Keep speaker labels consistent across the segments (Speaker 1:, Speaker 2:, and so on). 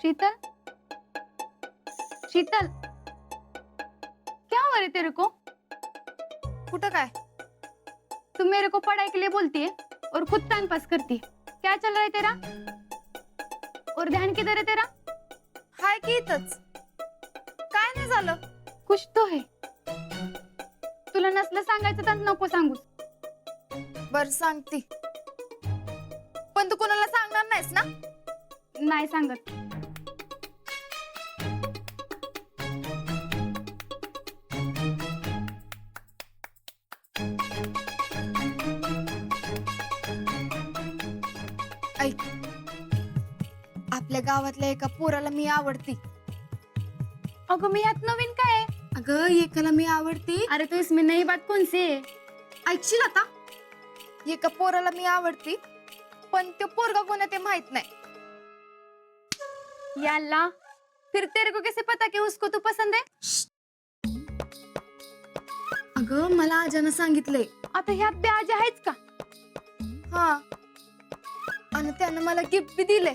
Speaker 1: शीतल, शीतल, क्या हो रहा है तेरे को?
Speaker 2: कुठं काय?
Speaker 1: तुम मेरे को पढ़ाई के लिए बोलती है और खुद टाइम पास करती है। क्या चल रहा है तेरा? और ध्यान किधर है तेरा?
Speaker 2: हाय की इथंच. काय नाही झालं.
Speaker 1: कुछ तो है. तुला नसलं सांगायचं तर नको सांगूस.
Speaker 2: बर सांगती. पण तू कोणाला सांगणार नाहीस ना?
Speaker 1: नाही सांगत.
Speaker 2: ऐक, आपल्या गावातल्या एका पोराला मी आवडती.
Speaker 1: अगं मी यात नवीन काय आहे?
Speaker 2: अगं एकाला मी आवडती.
Speaker 1: अरे तो इसमें नई बात कौन सी है?
Speaker 2: ऐकशील आता? एका पोराला मी आवडती, पण तो पोरगा कोण आहे ते माहित नाही.
Speaker 1: या अल्लाह, फिर तेरे को कैसे पता कि उसको तू पसंद है?
Speaker 2: अगं मला आजानं सांगितलंय.
Speaker 1: आता ह्यात बी आजी आहेच का?
Speaker 2: हा, आणि त्यानं मला गिफ्ट बी दिले.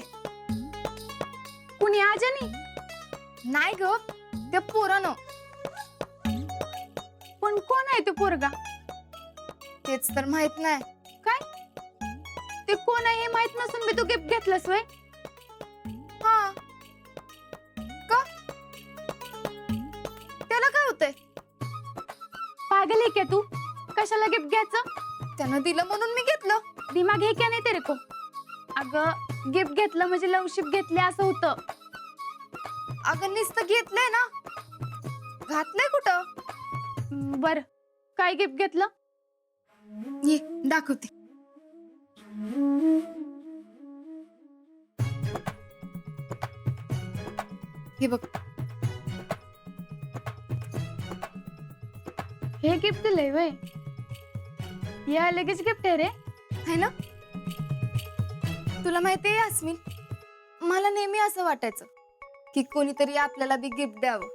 Speaker 1: कुणी आजानी?
Speaker 2: नाही ग, त्या पोरानं.
Speaker 1: पण कोण आहे तो पोरगा?
Speaker 2: तेच तर माहित नाही.
Speaker 1: काय? ते कोण आहे हे माहित नसून बी तू गिफ्ट घेतलंस व्हय?
Speaker 2: हा, का? त्याला काय होतंय?
Speaker 1: पागल है क्या तू? कशाला गिफ्ट घ्यायचं?
Speaker 2: त्यानं दिलं म्हणून मी घेतलं.
Speaker 1: दिमाग है क्या नाही तेरे को? अगं गिफ्ट घेतलं म्हणजे लवशिप घेतले असं होतं.
Speaker 2: अगं नुसतं घेतलंय ना, घातलंय कुठं?
Speaker 1: बर, काय गिफ्ट घेतलं?
Speaker 2: ये दाखवते. हे बघ.
Speaker 1: हे गिफ्ट दिलंय व्हय? या लगेच गिफ्ट आहे रे.
Speaker 2: है ना? तुला माहितीये यास्मिन, मला नेहमी असं वाटायचं की कोणीतरी आपल्याला बी गिफ्ट द्यावं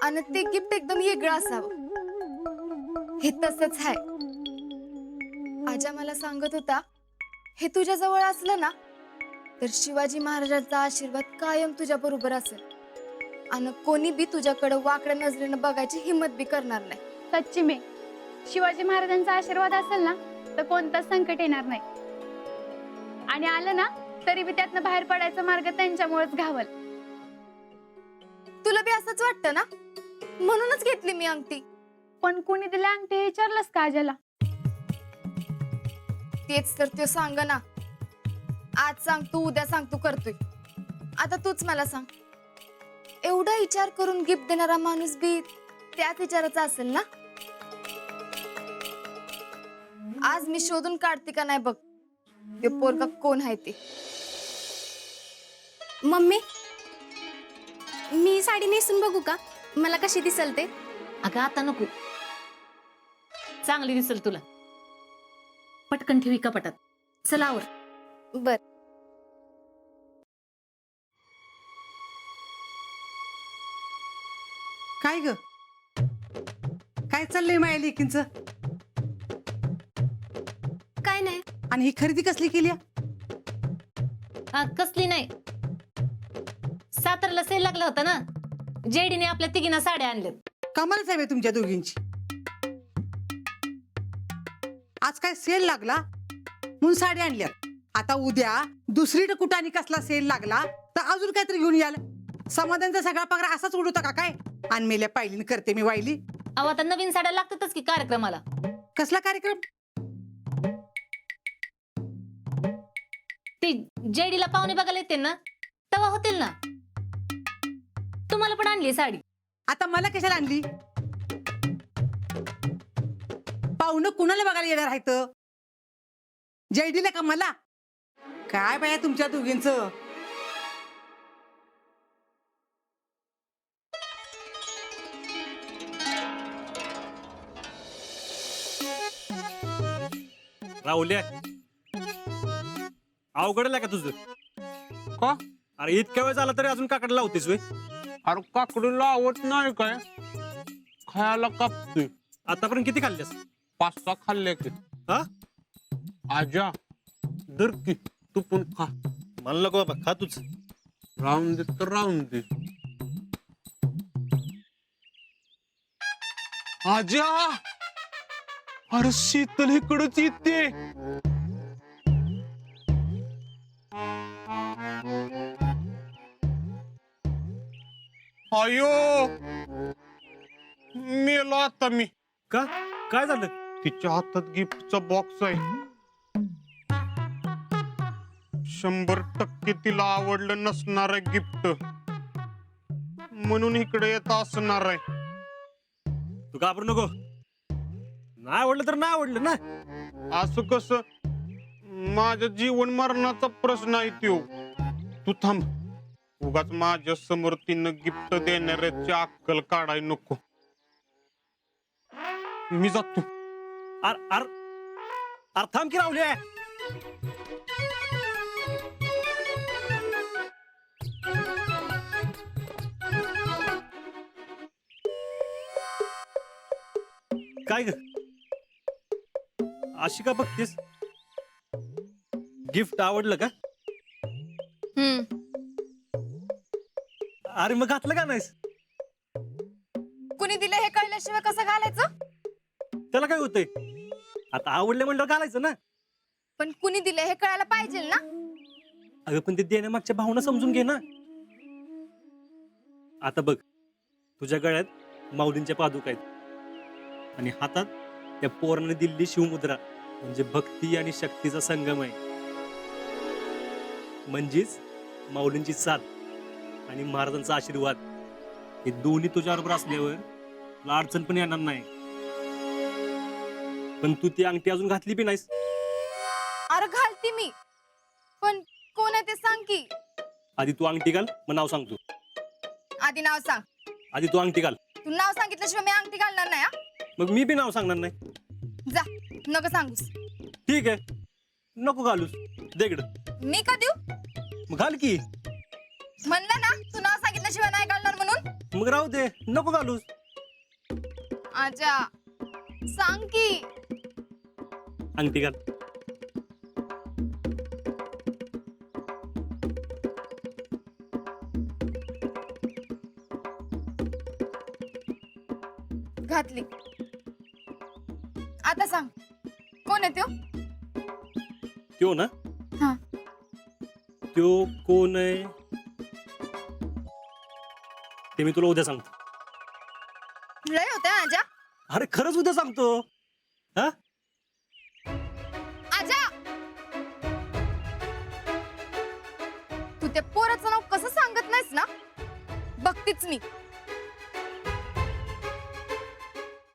Speaker 2: आणि ते गिफ्ट एकदम वेगळं असावं. हे तसंच आहे. आजा मला सांगत होता, हे तुझ्या जवळ असलं ना तर शिवाजी महाराजांचा आशीर्वाद कायम तुझ्या बरोबर असेल आणि कोणी बी तुझ्याकडे वाकड्या नजरेनं बघायची हिम्मत बी करणार नाही.
Speaker 1: सच्ची में शिवाजी महाराजांचा आशीर्वाद असेल ना तर कोणताच संकट येणार नाही. आणि आलं ना तरी बी त्यातनं बाहेर पडायचा मार्ग त्यांच्यामुळेच घावल.
Speaker 2: तुला बी असंच वाटतं ना, म्हणूनच घेतली मी अंगठी.
Speaker 1: पण कोणी दिला अंगठी हे विचारलंस का आजाला?
Speaker 2: तेच तर ते सांग ना. आज सांग तू, उद्या सांग तू करतोय. आता तूच मला सांग, एवढा विचार करून गिफ्ट देणारा माणूस बी त्याच विचाराचा असेल ना? आज मी शोधून काढते का नाही बघ, ते पोरगा कोण आहे ते.
Speaker 3: मम्मी, मी साडी नेसून बघू का? मला कशी दिसल ते?
Speaker 4: अगं आता नको, चांगली दिसेल तुला. पटकन ठेवी कपाटात. चला आवर.
Speaker 2: बर.
Speaker 5: काय ग, काय चाललंय माझ्या लेकींचं?
Speaker 3: काय नाही.
Speaker 5: आणि ही खरेदी कसली केली?
Speaker 4: कसली नाही, सातारला सेल लागला होता ना, जेडीने आपल्या तिघींना साड्या आणल्यात.
Speaker 5: कमाल साहेब तुमच्या दोघींची. आज काय सेल लागला म्हणून साड्या आणल्यात. आता उद्या दुसरीकडे कुठं आणि कसला सेल लागला तर अजून काहीतरी घेऊन याल. समाधानचा सगळा पगार असाच उडवता का काय? आणि मेल्या पायलीन करते मी वाईली.
Speaker 4: अहो आता नवीन साड्या लागतातच की कार्यक्रमाला.
Speaker 5: कसला कार्यक्रम?
Speaker 4: ते जेडीला पाहुणे बघायला येते ना, तेव्हा होतील ना. तुम्हाला पण आणली साडी.
Speaker 5: आता मला कशाला आणली? पाहुणं कुणाला बघायला येणार आहेत? जयडीला का मला? काय बाया तुमच्या दोघींचं.
Speaker 6: राहुल्या, अवघडलं का तुझं?
Speaker 7: का?
Speaker 6: अरे इतक्या वेळ झाला तरी अजून काकड लावतेस वे?
Speaker 7: अरे काकडीला आवड नाही काय? खायला कापतोय.
Speaker 6: आतापर्यंत किती खाल्ल्यास?
Speaker 7: 5-6 खाल्ले की.
Speaker 6: हा?
Speaker 7: आजा दर की तू पण खा.
Speaker 6: मला नको बाबा, खा तूच.
Speaker 7: राहून दे तर राहून दे. आजा, अरे शीतल इकडच येते. अयो, मेलो आता मी.
Speaker 6: का काय झालं?
Speaker 7: तिच्या हातात गिफ्टचा बॉक्स आहे. 100% तिला आवडलं नसणार आहे गिफ्ट, म्हणून इकडे येत असणार आहे.
Speaker 6: तू घाबरू नको. नाही आवडलं तर नाही आवडलं ना.
Speaker 7: असं कसं? माझ्या जीवन मरणाचा प्रश्न आहे त्यो. तू थांब, उगाच माझ्या समोर तिनं गिफ्ट देणाऱ्याची अक्कल काढाय नको. मी जातो.
Speaker 6: अर अर अर थांब की राहुल्या. काय ग अशी का बघतेस? गिफ्ट आवडलं का? अरे मग घातलं का नाहीस?
Speaker 2: कुणी दिलं हे कळल्याशिवाय कसं घालायचं?
Speaker 6: त्याला काय होतंय? आता आवडले म्हणलं घालायचं ना.
Speaker 2: पण कुणी दिलं हे कळायला पाहिजे ना.
Speaker 6: अगं पण ते देण्यामागच्या भावना समजून घे ना. आता बघ, तुझ्या गळ्यात माऊलींच्या पादुका आहेत आणि हातात त्या पोराने दिलेली शिवमुद्रा, म्हणजे भक्ती आणि शक्तीचा संगम आहे. म्हणजेच माऊलींची साथ आणि महाराजांचा आशीर्वाद हे दोन्ही तुझ्याबरोबर असल्यावर तुला अडचण पण येणार नाही. पण तू ती अंगठी अजून घातली बी नाहीस.
Speaker 2: अरे घालती मी, पण कोण आहे ते सांग की.
Speaker 6: आधी तू अंगठी घाल, मग नाव सांगतो.
Speaker 2: आधी नाव सांग.
Speaker 6: आधी तू अंगठी घाल,
Speaker 2: तू नाव सांगितल्याशिवाय मी अंगठी घालणार नाही.
Speaker 6: मग मी बी नाव सांगणार नाही.
Speaker 2: जा, नको सांगूस.
Speaker 6: ठीक आहे, नको घालूस. दे इकडं.
Speaker 2: मी का देऊ?
Speaker 6: मग घाल की.
Speaker 2: म्हणलं ना तू नाव सांगितल्याशिवाय नाही घालणार म्हणून.
Speaker 6: मग राहू दे, नको घालूस.
Speaker 2: आजा सांग की.
Speaker 6: अंगठी घाल.
Speaker 2: घातली. आता सांग कोण आहे त्यो?
Speaker 6: त्यो ना,
Speaker 2: हा.
Speaker 6: त्यो कोण आहे ते मी तुला उद्या सांगतो.
Speaker 2: लय होते आजा.
Speaker 6: अरे खरंच उद्या सांगतो. हा,
Speaker 2: आजा तू त्या पोराचं नाव कसं सांगत नाहीस ना, बघतीच मी.